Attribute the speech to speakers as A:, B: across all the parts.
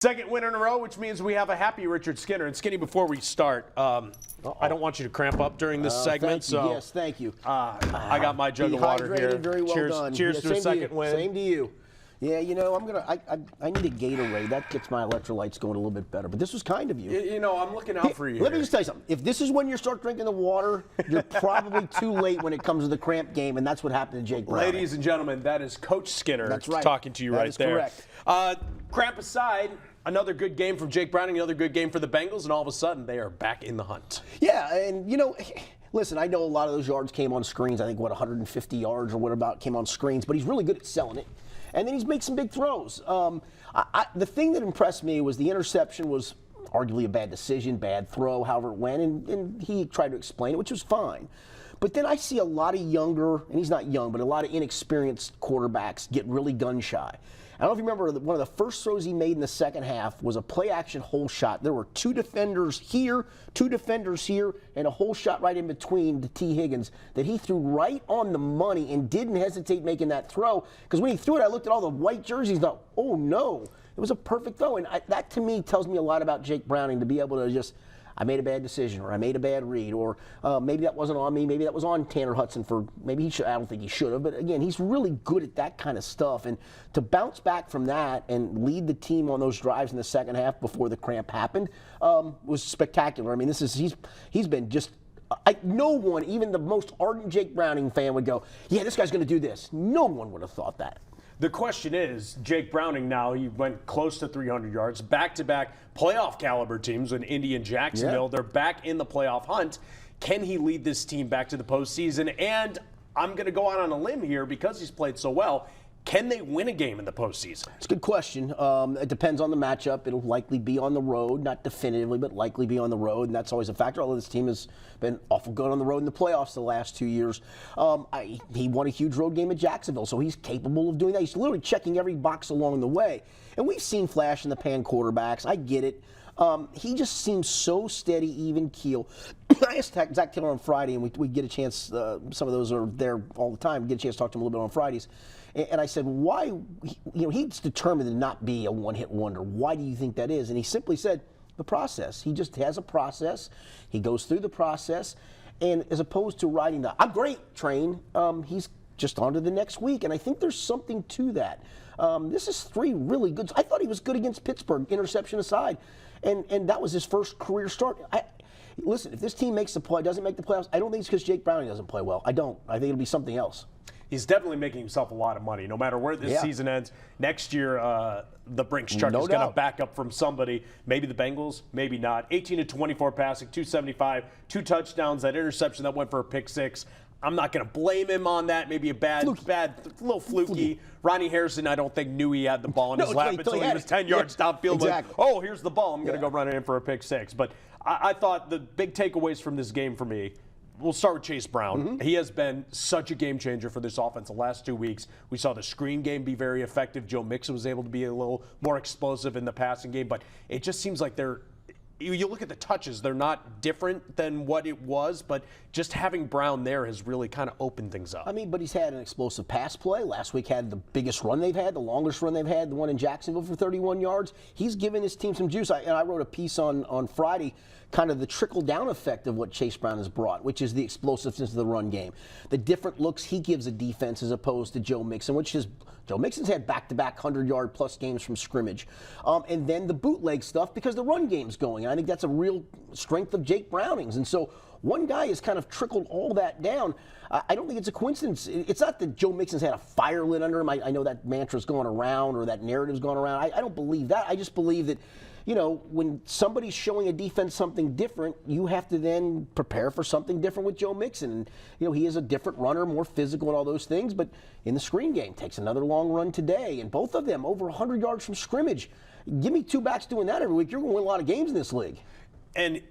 A: Second win in a row, which means we have a happy Richard Skinner. And Skinny, before we start, I don't want you to cramp up during this segment.
B: So yes, thank you.
A: I got my jug of water here.
B: Very well done.
A: Cheers to a second win.
B: Same to you. Yeah, you know, I need a Gatorade. That gets my electrolytes going a little bit better. But this was kind of you.
A: You know, I'm looking out for you.
B: Let me just tell you something. If this is when you start drinking the water, you're probably too late when it comes to the cramp game, and that's what happened to Jake Browning.
A: Ladies and gentlemen, that is Coach Skinner
B: right.
A: talking to you right there.
B: That is correct.
A: Cramp aside, another good game from Jake Browning, another good game for the Bengals, and all of a sudden they are back in the hunt.
B: Yeah, and you know, listen, I know a lot of those yards came on screens. I think, 150 yards or what about came on screens, but he's really good at selling it. And then he's made some big throws. The thing that impressed me was the interception was arguably a bad decision, bad throw, however it went, and he tried to explain it, which was fine. But then I see a lot of younger, and he's not young, but a lot of inexperienced quarterbacks get really gun-shy. I don't know if you remember, one of the first throws he made in the second half was a play-action hole shot. There were two defenders here, and a hole shot right in between to T. Higgins that he threw right on the money and didn't hesitate making that throw. Because when he threw it, I looked at all the white jerseys and thought, oh, no. It was a perfect throw. And that, to me, tells me a lot about Jake Browning, to be able to just, I made a bad decision, or I made a bad read, or maybe that wasn't on me, maybe that was on Tanner Hudson for, maybe he should, I don't think he should have, but again, he's really good at that kind of stuff, and to bounce back from that and lead the team on those drives in the second half before the cramp happened was spectacular. I mean, he's been just, no one, even the most ardent Jake Browning fan would go, yeah, this guy's going to do this. No one would have thought that.
A: The question is, Jake Browning now, he went close to 300 yards, back-to-back playoff caliber teams in Indy and Jacksonville. Yeah. They're back in the playoff hunt. Can he lead this team back to the postseason? And I'm going to go out on a limb here because he's played so well. Can they win a game in the postseason?
B: It's a good question. It depends on the matchup. It'll likely be on the road, not definitively, but likely be on the road, and that's always a factor. Although this team has been awful good on the road in the playoffs the last 2 years. He won a huge road game at Jacksonville, so he's capable of doing that. He's literally checking every box along the way. And we've seen flash in the pan quarterbacks. I get it. He just seems so steady, even keel. I asked Zach Taylor on Friday, and we get a chance, some of those are there all the time, get a chance to talk to him a little bit on Fridays. And I said, why, you know, he's determined to not be a one-hit wonder. Why do you think that is? And he simply said, the process. He just has a process. He goes through the process. And as opposed to riding the, I'm great train, he's just on to the next week. And I think there's something to that. This is three really good. I thought he was good against Pittsburgh, interception aside. And that was his first career start. Listen, if this team doesn't make the playoffs, I don't think it's because Jake Browning doesn't play well. I don't. I think it'll be something else.
A: He's definitely making himself a lot of money. No matter where this season ends, next year the Brinks truck is going to back up from somebody. Maybe the Bengals, maybe not. 18-24 passing, 275, 2 touchdowns. That interception that went for a pick 6. I'm not going to blame him on that. Maybe a bad, little fluky. Ronnie Harrison, I don't think knew he had the ball in his lap until he was 10 yards downfield.
B: Exactly.
A: Like, oh, here's the ball. I'm going to go run it in for a pick 6. But I thought the big takeaways from this game for me, we'll start with Chase Brown. Mm-hmm. He has been such a game changer for this offense the last 2 weeks. We saw the screen game be very effective. Joe Mixon was able to be a little more explosive in the passing game. But it just seems like you look at the touches, they're not different than what it was, but just having Brown there has really kind of opened things up.
B: I mean, but he's had an explosive pass play. Last week had the biggest run they've had, the longest run they've had, the one in Jacksonville for 31 yards. He's given his team some juice. I wrote a piece on Friday, kind of the trickle-down effect of what Chase Brown has brought, which is the explosiveness of the run game. The different looks he gives a defense as opposed to Joe Mixon, Joe Mixon's had back-to-back 100-yard-plus games from scrimmage. And then the bootleg stuff because the run game's going. I think that's a real strength of Jake Browning's. And so one guy has kind of trickled all that down. I don't think it's a coincidence. It's not that Joe Mixon's had a fire lit under him. I know that mantra's going around or that narrative's going around. I don't believe that. I just believe that, you know, when somebody's showing a defense something different, you have to then prepare for something different with Joe Mixon. And, you know, he is a different runner, more physical and all those things, but in the screen game, takes another long run today, and both of them over 100 yards from scrimmage. Give me 2 backs doing that every week, you're going to win a lot of games in this league.
A: And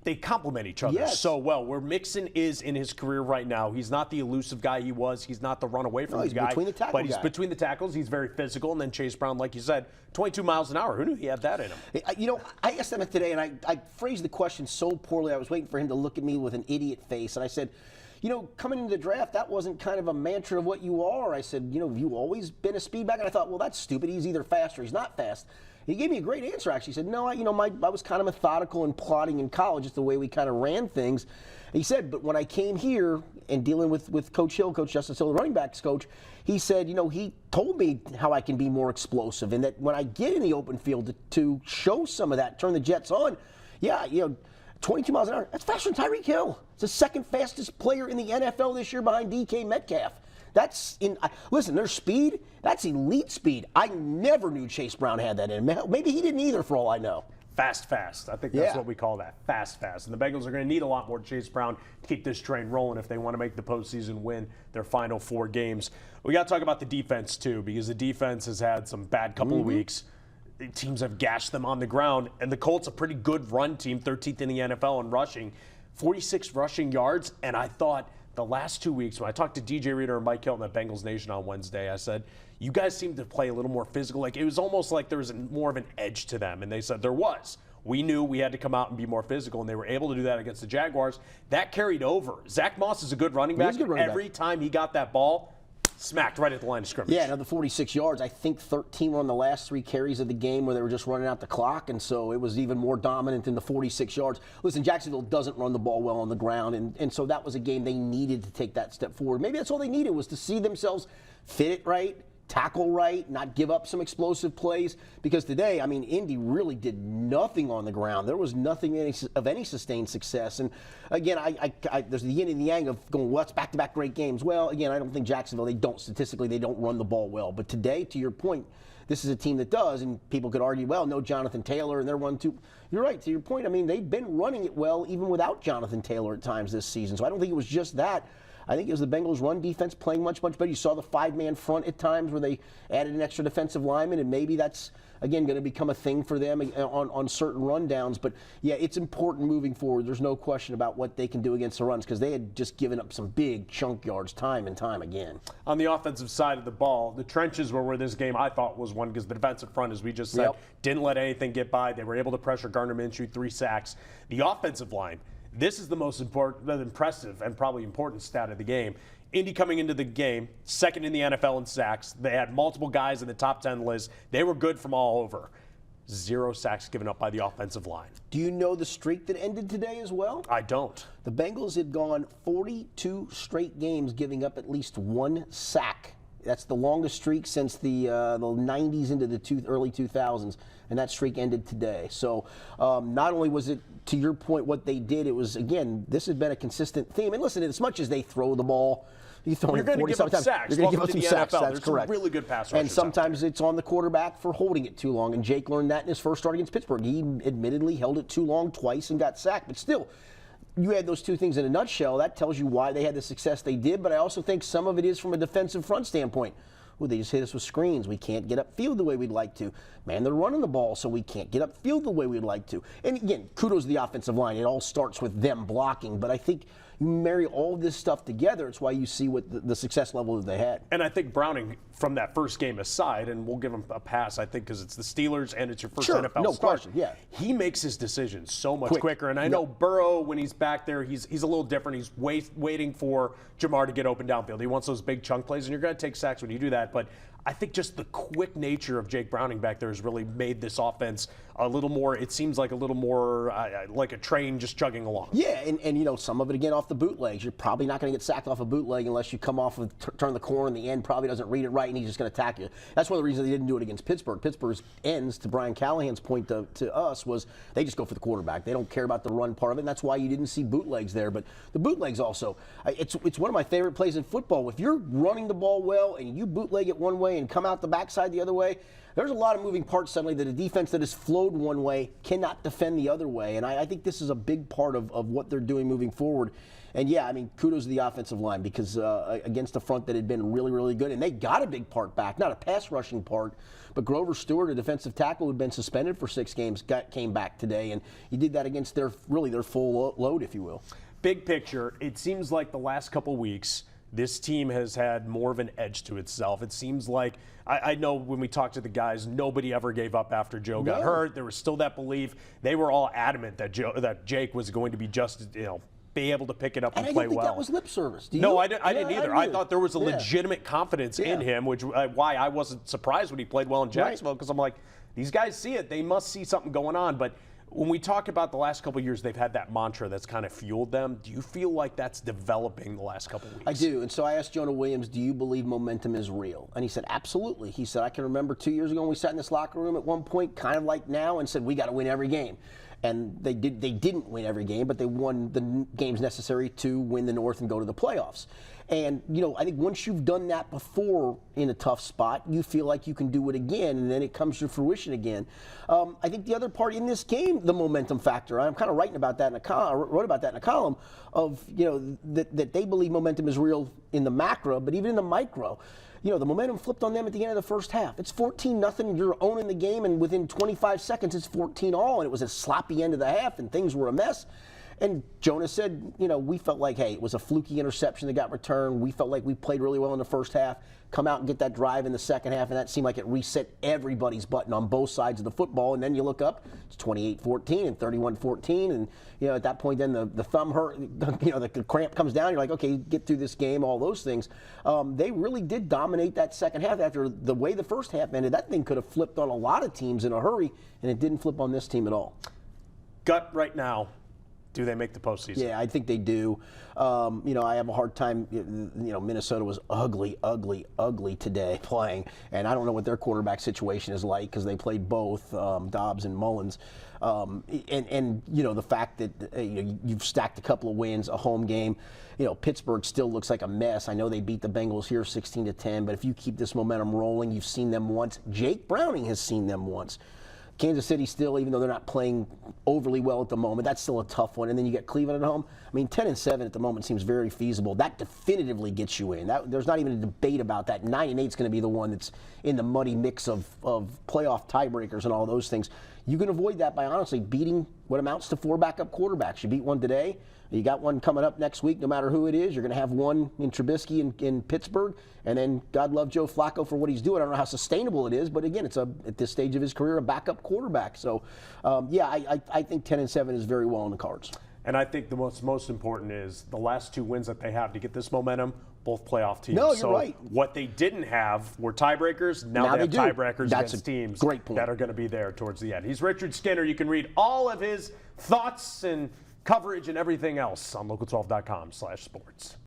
A: they complement each other so well. Where Mixon is in his career right now, he's not the elusive guy he was. He's not the runaway from the guy. But he's between the tackles. He's very physical. And then Chase Brown, like you said, 22 miles an hour. Who knew he had that in him?
B: You know, I asked him today, and I phrased the question so poorly. I was waiting for him to look at me with an idiot face. And I said, you know, coming into the draft, that wasn't kind of a mantra of what you are. I said, you know, have you always been a speed back? And I thought, well, that's stupid. He's either fast or he's not fast. He gave me a great answer, actually. He said, no, I was kind of methodical and plotting in college, just the way we kind of ran things. He said, but when I came here and dealing with Coach Hill, Coach Justice Hill, the running backs coach, he said, he told me how I can be more explosive, and that when I get in the open field to show some of that, turn the Jets on, 22 miles an hour, that's faster than Tyreek Hill. It's the second fastest player in the NFL this year behind DK Metcalf. Listen, their speed, that's elite speed. I never knew Chase Brown had that in him. Maybe he didn't either, for all I know.
A: Fast. I think that's what we call that. Fast. And the Bengals are going to need a lot more Chase Brown to keep this train rolling if they want to make the postseason, win their final 4 games. We got to talk about the defense, too, because the defense has had some bad couple of weeks. The teams have gashed them on the ground, and the Colts, a pretty good run team, 13th in the NFL in rushing, 46 rushing yards, and I thought the last 2 weeks, when I talked to DJ Reader and Mike Hilton at Bengals Nation on Wednesday, I said, you guys seem to play a little more physical. Like, it was almost like there was more of an edge to them. And they said there was. We knew we had to come out and be more physical, and they were able to do that against the Jaguars. That carried over. Zach Moss is a good running back. Every time he got that ball, smacked right at the line of scrimmage.
B: Yeah, another 46 yards. I think 13 were on the last 3 carries of the game where they were just running out the clock, and so it was even more dominant than the 46 yards. Listen, Jacksonville doesn't run the ball well on the ground, and so that was a game they needed to take that step forward. Maybe that's all they needed, was to see themselves fit it right, tackle right, not give up some explosive plays. Because today, Indy really did nothing on the ground. There was nothing of any sustained success. And again, there's the yin and the yang of going, well, it's back-to-back great games. Well, again, I don't think Jacksonville, they don't run the ball well. But today, to your point, this is a team that does, and people could argue, well, no Jonathan Taylor, and they're 1-2. You're right, to your point. They've been running it well even without Jonathan Taylor at times this season. So I don't think it was just that. I think it was the Bengals' run defense playing much, much better. You saw the 5-man front at times where they added an extra defensive lineman, and maybe that's, again, going to become a thing for them on certain rundowns. But, yeah, it's important moving forward. There's no question about what they can do against the runs, because they had just given up some big chunk yards time and time again.
A: On the offensive side of the ball, the trenches were where this game, I thought, was won, because the defensive front, as we just said, didn't let anything get by. They were able to pressure Gardner Minshew, 3 sacks. The offensive line, this is the most impressive and probably important stat of the game. Indy coming into the game, second in the NFL in sacks. They had multiple guys in the top 10 list. They were good from all over. 0 sacks given up by the offensive line.
B: Do you know the streak that ended today as well?
A: I don't.
B: The Bengals had gone 42 straight games giving up at least 1 sack. That's the longest streak since the 90s into the early 2000s, and that streak ended today. So not only was it, to your point, what they did, it was, again, this has been a consistent theme. And listen, as much as they throw the ball, you're going to give up
A: sacks.
B: You're going to give up some sacks. That's
A: There's
B: correct.
A: Some really good pass rushers.
B: And sometimes it's on the quarterback for holding it too long. And Jake learned that in his first start against Pittsburgh. He admittedly held it too long twice and got sacked. But still, you had those 2 things in a nutshell. That tells you why they had the success they did. But I also think some of it is from a defensive front standpoint. Ooh, they just hit us with screens. We can't get upfield the way we'd like to. Man, they're running the ball, so we can't get upfield the way we'd like to. And again, kudos to the offensive line. It all starts with them blocking. But I think you marry all this stuff together, it's why you see what the success level that they had.
A: And I think Browning, from that first game aside, and we'll give him a pass, I think, because it's the Steelers and it's your first NFL
B: no
A: start.
B: Question, yeah.
A: He makes his decisions so much quicker. And I know Burrow, when he's back there, he's a little different. He's waiting for Jamar to get open downfield. He wants those big chunk plays, and you're going to take sacks when you do that. But I think just the quick nature of Jake Browning back there has really made this offense a little more, it seems like a little more like a train just chugging along.
B: Yeah, and some of it, again, off the bootlegs. You're probably not going to get sacked off a bootleg unless you come off and turn the corner, and the end probably doesn't read it right, and he's just going to attack you. That's one of the reasons they didn't do it against Pittsburgh. Pittsburgh's ends, to Brian Callahan's point to us, was they just go for the quarterback. They don't care about the run part of it, and that's why you didn't see bootlegs there. But the bootlegs also, it's one of my favorite plays in football. If you're running the ball well and you bootleg it one way and come out the backside the other way, there's a lot of moving parts suddenly that a defense that has flowed one way cannot defend the other way. And I think this is a big part of what they're doing moving forward. And, yeah, kudos to the offensive line, because against a front that had been really, really good. And they got a big part back, not a pass rushing part, but Grover Stewart, a defensive tackle who had been suspended for 6 games, came back today. And he did that against their full load, if you will.
A: Big picture, it seems like the last couple weeks, this team has had more of an edge to itself. It seems like, I know when we talked to the guys, nobody ever gave up after Joe got hurt. There was still that belief. They were all adamant that Jake was going to be just, be able to pick it up and play well.
B: I didn't think that was lip service. Do you?
A: No, I didn't either. I thought there was a legitimate confidence in him, which why I wasn't surprised when he played well in Jacksonville, because I'm like, these guys see it. They must see something going on. But when we talk about the last couple of years, they've had that mantra that's kind of fueled them. Do you feel like that's developing the last couple of weeks?
B: I do. And so I asked Jonah Williams, do you believe momentum is real? And he said, absolutely. He said, I can remember 2 years ago when we sat in this locker room at one point, kind of like now, and said, we got to win every game. And they didn't win every game, but they won the games necessary to win the North and go to the playoffs. And, I think once you've done that before in a tough spot, you feel like you can do it again, and then it comes to fruition again. I think the other part in this game, the momentum factor, I'm kind of writing about that in a column. I wrote about that in a column of, that they believe momentum is real in the macro, but even in the micro. The momentum flipped on them at the end of the first half. It's 14-0. You're owning the game, and within 25 seconds, it's 14-all, and it was a sloppy end of the half, and things were a mess. And Jonah said, we felt like, hey, it was a fluky interception that got returned. We felt like we played really well in the first half, come out and get that drive in the second half, and that seemed like it reset everybody's button on both sides of the football. And then you look up, it's 28-14 and 31-14, and at that point, then the thumb hurt, the cramp comes down. You're like, okay, get through this game, all those things. They really did dominate that second half. After the way the first half ended, that thing could have flipped on a lot of teams in a hurry, and it didn't flip on this team at all.
A: Gut right now. Do they make the postseason?
B: Yeah, I think they do. I have a hard time. Minnesota was ugly today playing, and I don't know what their quarterback situation is like because they played both Dobbs and Mullins. The fact that you've stacked a couple of wins, a home game. Pittsburgh still looks like a mess. I know they beat the Bengals here 16-10, but if you keep this momentum rolling, you've seen them once. Jake Browning has seen them once. Kansas City still, even though they're not playing overly well at the moment, that's still a tough one. And then you get Cleveland at home. I mean, 10-7 at the moment seems very feasible. That definitively gets you in. There's not even a debate about that. 9-8 is going to be the one that's in the muddy mix of playoff tiebreakers and all those things. You can avoid that by honestly beating what amounts to 4 backup quarterbacks. You beat one today. You got one coming up next week, no matter who it is. You're going to have one in Trubisky in Pittsburgh, and then God love Joe Flacco for what he's doing. I don't know how sustainable it is, but again, it's at this stage of his career, a backup quarterback. So, I think 10-7 is very well in the cards.
A: And I think the most important is the last 2 wins that they have to get this momentum, both playoff teams.
B: No, you're right.
A: What they didn't have were tiebreakers. Now they have tiebreakers against teams that are going to be there towards the end. He's Richard Skinner. You can read all of his thoughts and coverage and everything else on local12.com/sports.